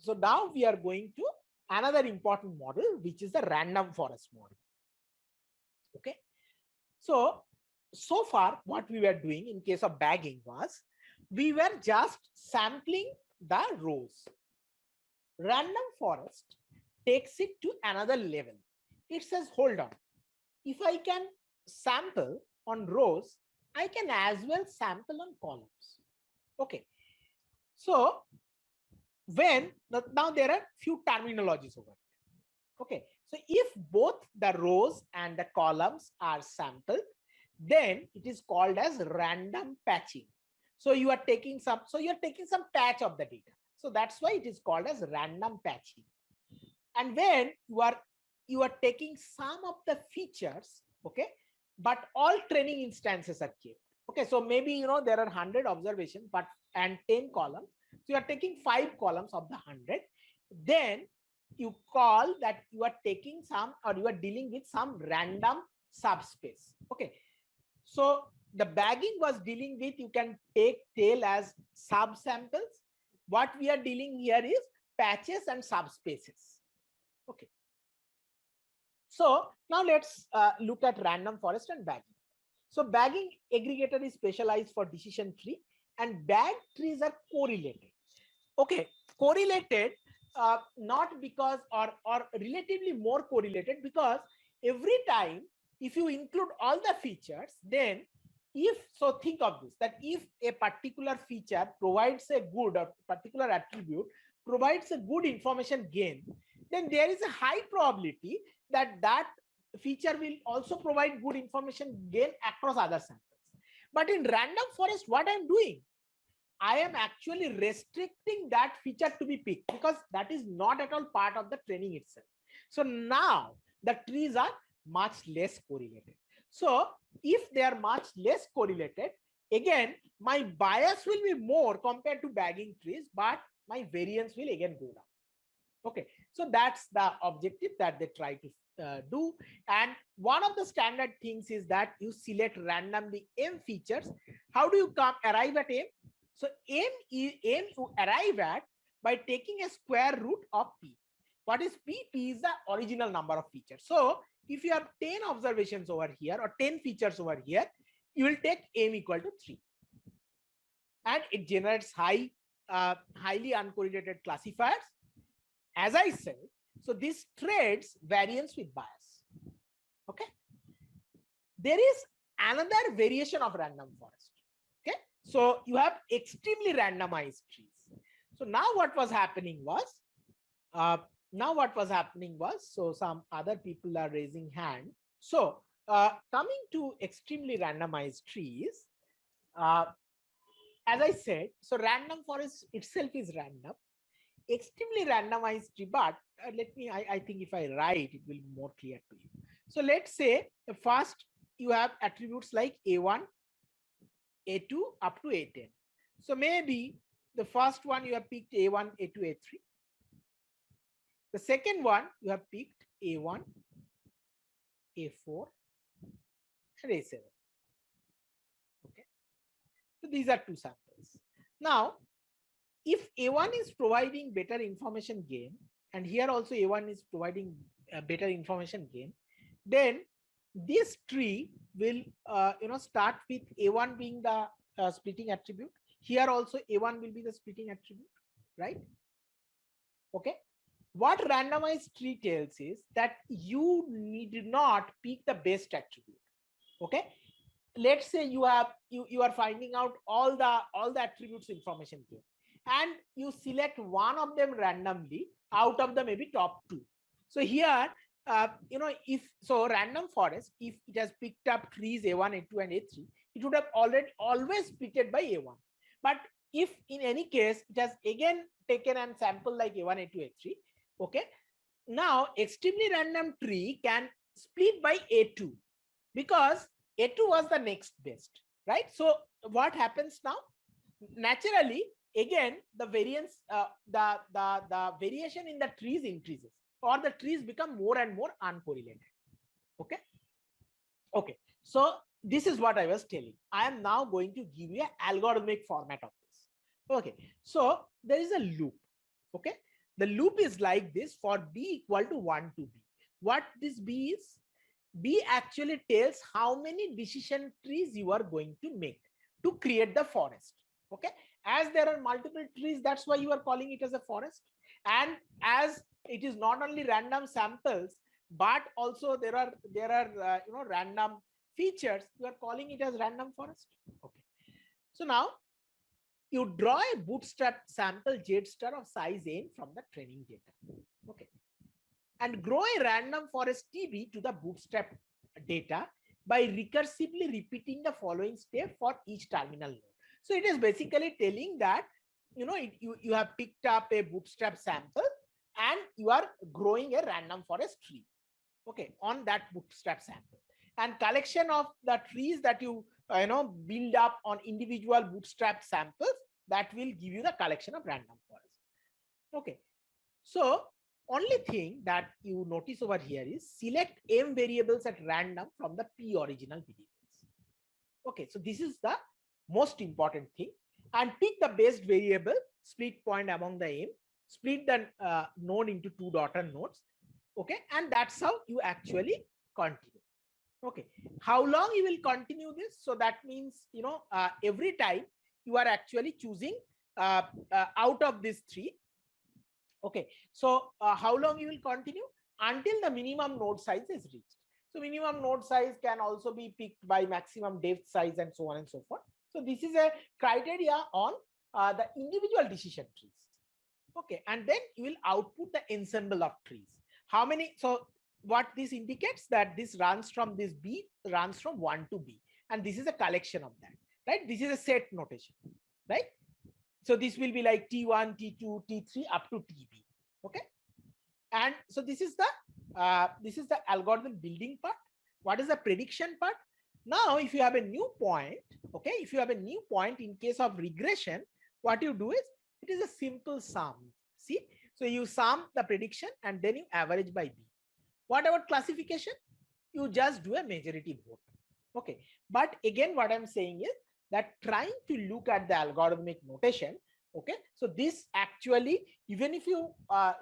So now we are going to another important model, which is the random forest model. Okay. So far what we were doing in case of bagging was we were just sampling the rows. Random forest takes it to another level. It says, hold on, if I can sample on rows, I can as well sample on columns. Okay. So now there are few terminologies over here. Okay. So if both the rows and the columns are sampled, then it is called as random patching. So you are taking some patch of the data. So that's why it is called as random patching. And when you are taking some of the features, okay, but all training instances are kept. Okay, so maybe there are 100 observations, but and 10 columns. So you are taking 5 columns of the 100. Then you call that you are taking some, or you are dealing with some random subspace. Okay, so the bagging was dealing with, you can take tail as subsamples. What we are dealing here is patches and subspaces. Okay. So now let's look at random forest and bagging. So bagging aggregator is specialized for decision tree, and bagged trees are correlated. Okay, correlated, not because, or relatively more correlated, because every time if you include all the features, then think of this, that if a particular feature provides a good, or particular attribute provides a good information gain, then there is a high probability that that feature will also provide good information gain across other samples. But in random forest, what I'm doing, I am actually restricting that feature to be picked, because that is not at all part of the training itself. So now the trees are much less correlated. So if they are much less correlated, again, my bias will be more compared to bagging trees, but my variance will again go down. Okay, so that's the objective that they try to do. And one of the standard things is that you select randomly m features. How do you arrive at m? So m you arrive at by taking a square root of p. What is p? P is the original number of features. So if you have 10 observations over here, or 10 features over here, you will take m equal to 3, and it generates highly uncorrelated classifiers. As I said, so this trades variance with bias. Okay. There is another variation of random forest. Okay. So you have extremely randomized trees. So now what was happening was, so some other people are raising hand. So coming to extremely randomized trees, as I said, so random forest itself is random. Extremely randomized tree, but I think if I write, it will be more clear to you. So let's say the first you have attributes like A1, A2 up to A10. So maybe the first one you have picked A1, A2, A3. The second one you have picked A1, A4, and A7. Okay. So these are two samples. Now, if A1 is providing better information gain, and here also A1 is providing better information gain, then this tree will start with A1 being the splitting attribute. Here also A1 will be the splitting attribute, right? Okay. What randomized tree tells is that you need not pick the best attribute. Okay. Let's say you are finding out all the attributes information gain, and you select one of them randomly out of the maybe top 2. So here, if so, random forest, if it has picked up trees A1, A2, and A3, it would have always splitted by A1. But if in any case it has again taken and sample like A1, A2, A3, okay, now extremely random tree can split by A2, because A2 was the next best, right? So what happens now? Naturally, again, the variance, the variation in the trees increases, or the trees become more and more uncorrelated. Okay. Okay. So this is what I was telling. I am now going to give you an algorithmic format of this. Okay. So there is a loop. Okay. the loop is like this for B equal to 1 to B. What this B is? B actually tells how many decision trees you are going to make to create the forest. Okay, as there are multiple trees, that's why you are calling it as a forest. And as it is not only random samples, but also there are random features, you are calling it as random forest. Okay, so now you draw a bootstrap sample Z star of size n from the training data. Okay, and grow a random forest TB to the bootstrap data by recursively repeating the following step for each terminal node. So it is basically telling that you have picked up a bootstrap sample and you are growing a random forest tree, okay, on that bootstrap sample, and collection of the trees that you build up on individual bootstrap samples, that will give you the collection of random forest. Okay, so only thing that you notice over here is select m variables at random from the p original variables. Okay, so this is the most important thing, and pick the best variable, split point among the m, split the node into two daughter nodes. Okay, and that's how you actually continue. Okay, how long you will continue this? So that means every time you are actually choosing out of these three. Okay, so how long you will continue? Until the minimum node size is reached. So minimum node size can also be picked by maximum depth size and so on and so forth. So this is a criteria on the individual decision trees. Okay, and then you will output the ensemble of trees. How many? So what this indicates, that this runs from this B, runs from 1 to B, and this is a collection of that, right? This is a set notation, right? So this will be like T1, T2, T3 up to TB. Okay, and so this is the algorithm building part. What is the prediction part? Now, if you have a new point, okay, if you have a new point in case of regression, what you do is, it is a simple sum. See, so you sum the prediction and then you average by B. What about classification? You just do a majority vote. Okay, but again, what I'm saying is that trying to look at the algorithmic notation. Okay, so this actually, even if you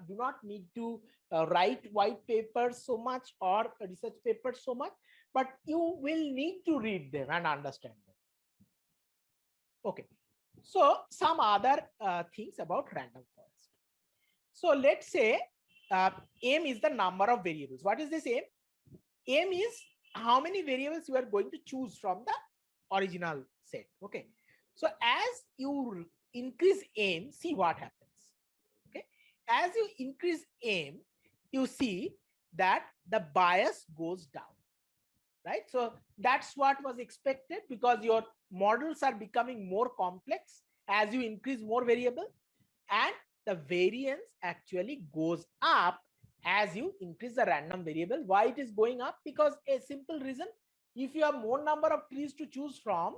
do not need to write white papers so much or research papers so much, but you will need to read them and understand them. Okay, so some other things about random forest. So let's say m is the number of variables. What is this m? M is how many variables you are going to choose from the original set. Okay, so as you increase m, see what happens. Okay, as you increase m, you see that the bias goes down, right? So that's what was expected, because your models are becoming more complex as you increase more variable, and the variance actually goes up as you increase the random variable. Why it is going up? Because a simple reason: if you have more number of trees to choose from,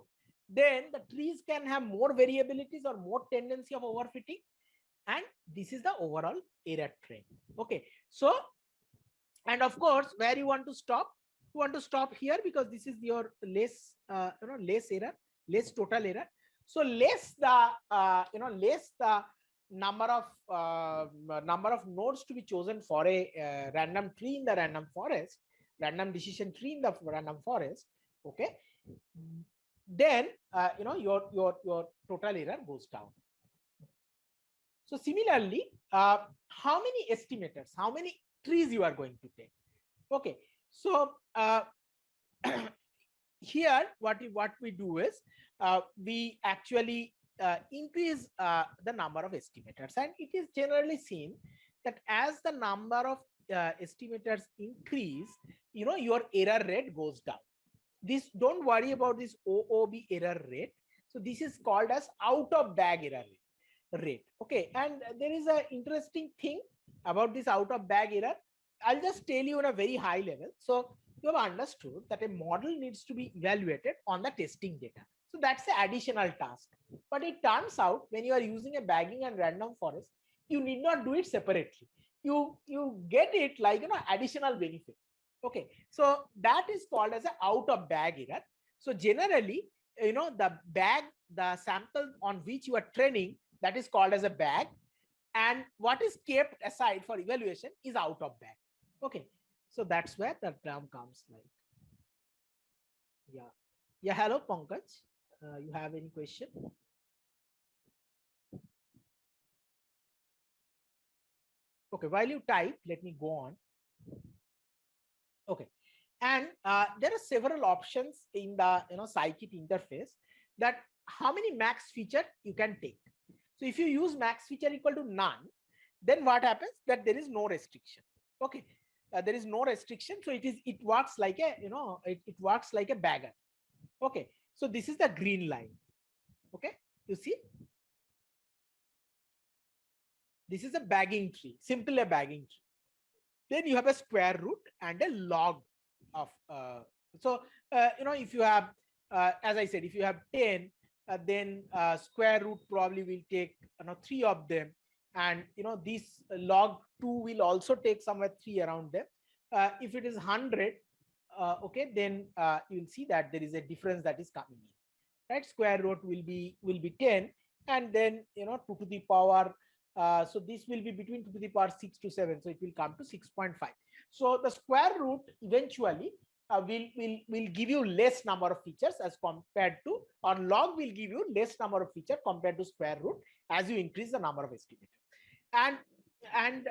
then the trees can have more variabilities or more tendency of overfitting, and this is the overall error trend. Okay, so, and of course, where you want to stop? You want to stop here, because this is your less less error, less total error. So less the number of nodes to be chosen for a random tree in the random forest, random decision tree in the random forest. Okay, then your total error goes down. So similarly, how many estimators, how many trees you are going to take? Okay, so here what we do is we actually increase the number of estimators, and it is generally seen that as the number of estimators increase, your error rate goes down. This, don't worry about this OOB error rate. So this is called as out of bag error rate. Okay, and there is an interesting thing about this out of bag error. I'll just tell you on a very high level. So you have understood that a model needs to be evaluated on the testing data. So that's the additional task. But it turns out when you are using a bagging and random forest, you need not do it separately. You get it like additional benefit. Okay, so that is called as an out of bag error. So generally, the sample on which you are training, that is called as a bag. and what is kept aside for evaluation is out of bag. Okay, so that's where the term comes like. Yeah, hello Pankaj, you have any question? Okay, while you type, let me go on. Okay, and there are several options in the scikit interface that how many max feature you can take. So if you use max feature equal to none, then what happens that there is no restriction. Okay, there is no restriction, so it works like a it works like a bagger. Okay, so this is the green line. Okay, you see, this is a bagging tree, simple a bagging tree. Then you have a square root and a log of so if you have as I said, if you have 10, then square root probably will take 3 of them, and this log 2 will also take somewhere 3 around them. If it is 100, okay, then you will see that there is a difference that is coming in, right? Square root will be 10, and then 2 to the power, so this will be between 2 to the power 6 to 7, so it will come to 6.5. So the square root eventually will give you less number of features as compared to, or log will give you less number of feature compared to square root as you increase the number of estimator. And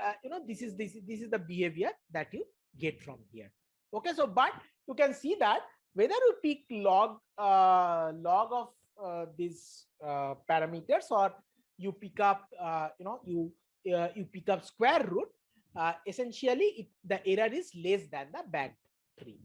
this is the behavior that you get from here. Okay, so but you can see that whether you pick log of these parameters, or you pick up you pick up square root, essentially the error is less than the bagged tree.